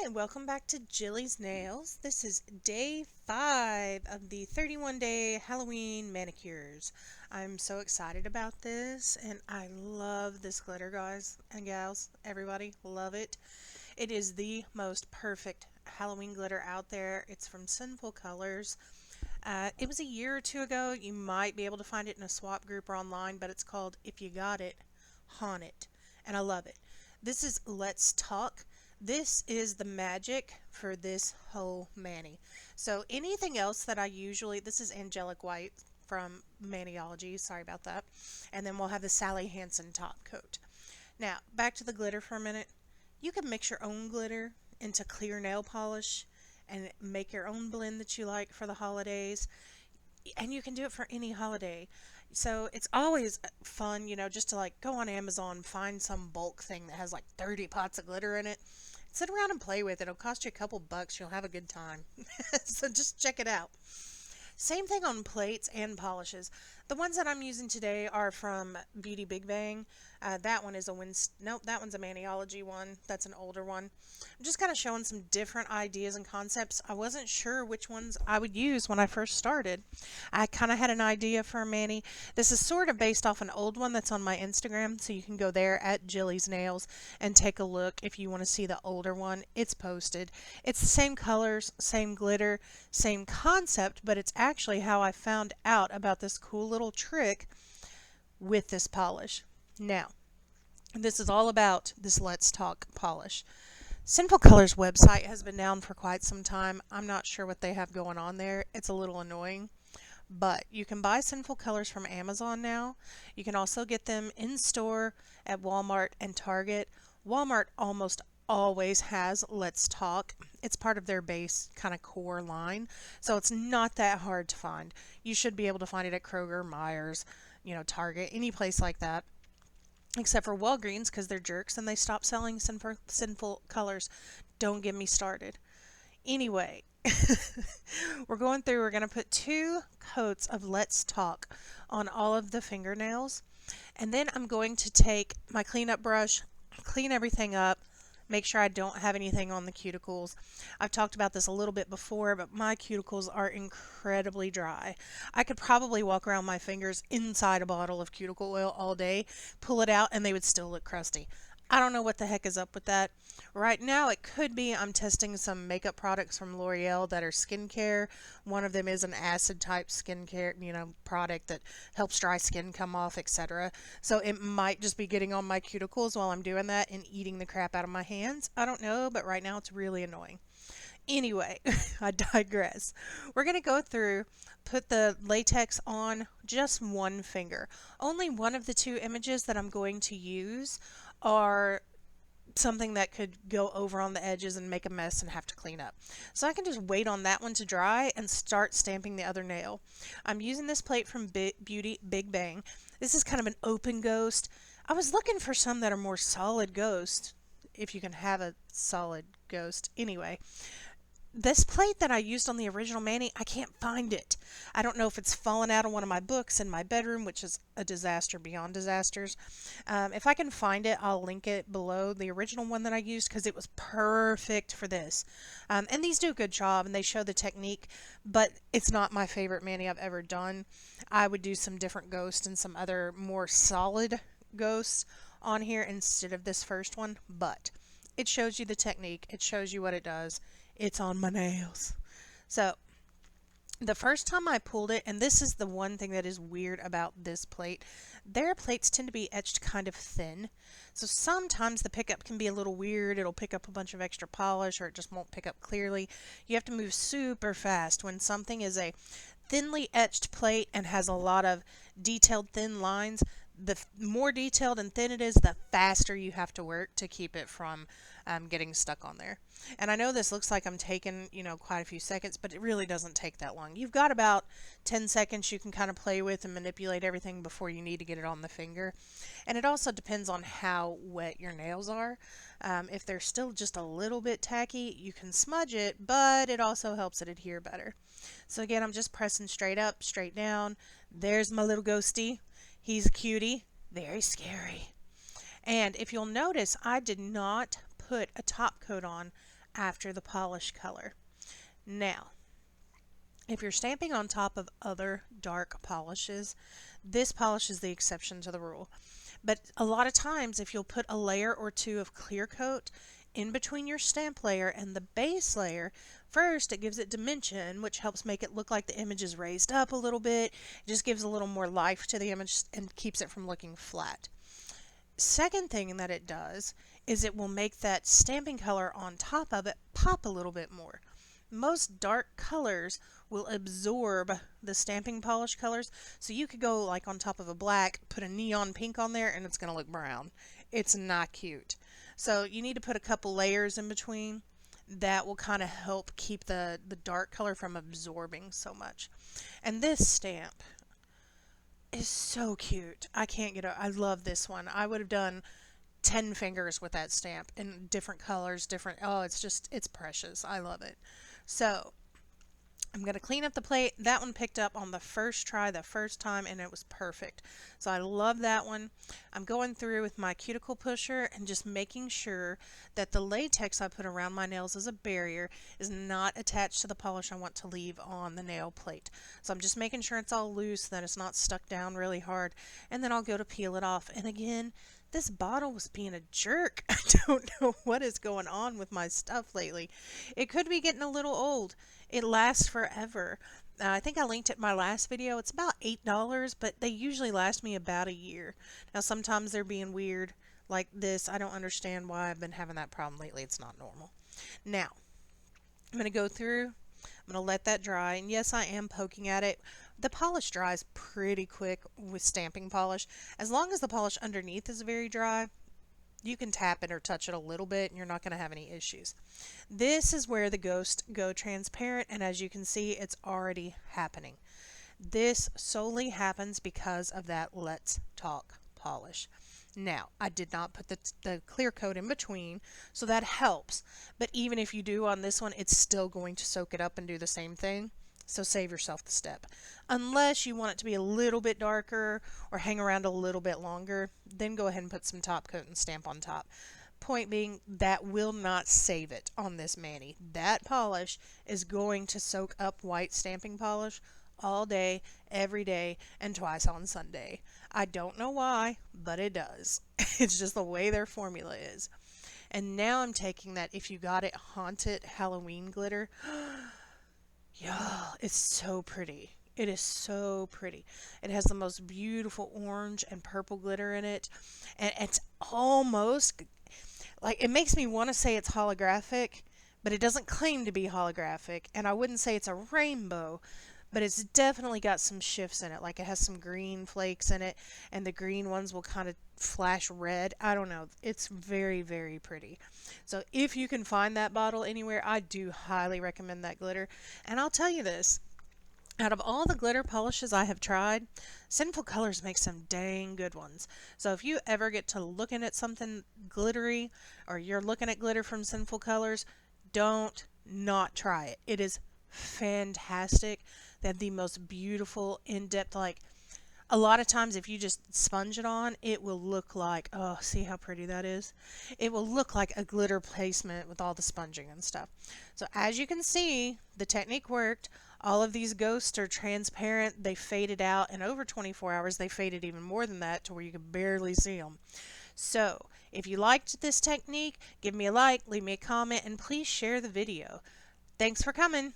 Hi, and welcome back to Jilly's Nails. This is day 5 of the 31-day Halloween manicures. I'm so excited about this, and I love this glitter, guys and gals. Everybody, love it. It is the most perfect Halloween glitter out there. It's from Sinful Colors. It was a year or two ago. You might be able to find it in a swap group or online, but it's called If You Got It, Haunt It. And I love it. This is Let's Talk. This is the magic for this whole mani. So anything else that this is Angelic White from Maniology, sorry about that. And then we'll have the Sally Hansen top coat. Now, back to the glitter for a minute. You can mix your own glitter into clear nail polish and make your own blend that you like for the holidays. And you can do it for any holiday. So it's always fun, just to like go on Amazon, find some bulk thing that has like 30 pots of glitter in it. Sit around and play with it. It'll cost you a couple bucks. You'll have a good time. So just check it out. Same thing on plates and polishes. The ones that I'm using today are from Beauty Big Bang. That one is nope, that one's a Maniology one. That's an older one. I'm just kind of showing some different ideas and concepts. I wasn't sure which ones I would use when I first started. I kind of had an idea for a mani. This is sort of based off an old one that's on my Instagram, so you can go there at Jilly's Nails and take a look if you want to see the older one. It's posted. It's the same colors, same glitter, same concept, but it's actually how I found out about this cool little trick with this polish. Now, this is all about this Let's Talk polish. Sinful Colors website has been down for quite some time. I'm not sure what they have going on there. It's a little annoying. But you can buy Sinful Colors from Amazon now. You can also get them in store at Walmart and Target. Walmart almost always has Let's Talk. It's part of their base kind of core line. So it's not that hard to find. You should be able to find it at Kroger, Myers, Target, any place like that. Except for Walgreens because they're jerks and they stopped selling Sinful Colors. Don't get me started. Anyway, we're going to put 2 coats of Let's Talk on all of the fingernails. And then I'm going to take my cleanup brush, clean everything up, make sure I don't have anything on the cuticles. I've talked about this a little bit before, but my cuticles are incredibly dry. I could probably walk around my fingers inside a bottle of cuticle oil all day, pull it out, and they would still look crusty. I don't know what the heck is up with that. Right now, it could be I'm testing some makeup products from L'Oreal that are skincare. One of them is an acid type skincare, product that helps dry skin come off, etc. So it might just be getting on my cuticles while I'm doing that and eating the crap out of my hands. I don't know, but right now it's really annoying. Anyway, I digress. We're going to go through, put the latex on just one finger. Only one of the 2 images that I'm going to use are something that could go over on the edges and make a mess and have to clean up. So I can just wait on that one to dry and start stamping the other nail. I'm using this plate from Beauty Big Bang. This is kind of an open ghost. I was looking for some that are more solid ghost, if you can have a solid ghost. Anyway, this plate that I used on the original mani, I can't find it. I don't know if it's fallen out of one of my books in my bedroom, which is a disaster beyond disasters. If I can find it, I'll link it below the original one that I used because it was perfect for this. And these do a good job and they show the technique, but it's not my favorite mani I've ever done. I would do some different ghosts and some other more solid ghosts on here instead of this first one, but it shows you the technique. It shows you what it does. It's on my nails. So the first time I pulled it, and this is the one thing that is weird about this plate, their plates tend to be etched kind of thin. So sometimes the pickup can be a little weird. It'll pick up a bunch of extra polish or it just won't pick up clearly. You have to move super fast when something is a thinly etched plate and has a lot of detailed thin lines. The more detailed and thin it is, the faster you have to work to keep it from getting stuck on there. And I know this looks like I'm taking, quite a few seconds, but it really doesn't take that long. You've got about 10 seconds you can kind of play with and manipulate everything before you need to get it on the finger. And it also depends on how wet your nails are. If they're still just a little bit tacky, you can smudge it, but it also helps it adhere better. So again, I'm just pressing straight up, straight down. There's my little ghosty. He's a cutie. Very scary. And if you'll notice, I did not put a top coat on after the polish color. Now, if you're stamping on top of other dark polishes, this polish is the exception to the rule. But a lot of times, if you'll put a layer or two of clear coat in between your stamp layer and the base layer, first it gives it dimension, which helps make it look like the image is raised up a little bit. It just gives a little more life to the image and keeps it from looking flat. Second thing that it does is it will make that stamping color on top of it pop a little bit more. Most dark colors will absorb the stamping polish colors, so you could go like on top of a black, put a neon pink on there, and it's going to look brown. It's not cute. So you need to put a couple layers in between. That will kind of help keep the dark color from absorbing so much. And this stamp is so cute. I can't get it. I love this one. I would have done 10 fingers with that stamp in different colors, different. Oh, it's precious. I love it. So I'm going to clean up the plate. That one picked up on the first try, the first time, and it was perfect. So I love that one. I'm going through with my cuticle pusher and just making sure that the latex I put around my nails as a barrier is not attached to the polish I want to leave on the nail plate. So I'm just making sure it's all loose, that it's not stuck down really hard, and then I'll go to peel it off. And again, this bottle was being a jerk. I don't know what is going on with my stuff lately. It could be getting a little old. It lasts forever. I think I linked it in my last video. It's about $8, but they usually last me about a year. Now, sometimes they're being weird like this. I don't understand why I've been having that problem lately. It's not normal. Now, I'm going to go through. I'm going to let that dry. And yes, I am poking at it. The polish dries pretty quick with stamping polish. As long as the polish underneath is very dry, you can tap it or touch it a little bit and you're not going to have any issues. This is where the ghosts go transparent, and as you can see, it's already happening. This solely happens because of that Let's Talk polish. Now, I did not put the clear coat in between, so that helps. But even if you do on this one, it's still going to soak it up and do the same thing. So save yourself the step. Unless you want it to be a little bit darker or hang around a little bit longer, then go ahead and put some top coat and stamp on top. Point being, that will not save it on this mani. That polish is going to soak up white stamping polish all day, every day, and twice on Sunday. I don't know why, but it does. It's just the way their formula is. And now I'm taking that If You Got It Haunted Halloween glitter. Yeah, it's so pretty. It is so pretty. It has the most beautiful orange and purple glitter in it. And it's almost like, it makes me want to say it's holographic, but it doesn't claim to be holographic. And I wouldn't say it's a rainbow, but it's definitely got some shifts in it. Like, it has some green flakes in it, and the green ones will kind of flash red. I don't know. It's very, very pretty. So if you can find that bottle anywhere, I do highly recommend that glitter. And I'll tell you this. Out of all the glitter polishes I have tried, Sinful Colors makes some dang good ones. So if you ever get to looking at something glittery, or you're looking at glitter from Sinful Colors, don't not try it. It is fantastic. They have the most beautiful, in-depth, like, a lot of times if you just sponge it on, it will look like, oh, see how pretty that is? It will look like a glitter placement with all the sponging and stuff. So as you can see, the technique worked. All of these ghosts are transparent. They faded out. In over 24 hours, they faded even more than that to where you could barely see them. So if you liked this technique, give me a like, leave me a comment, and please share the video. Thanks for coming.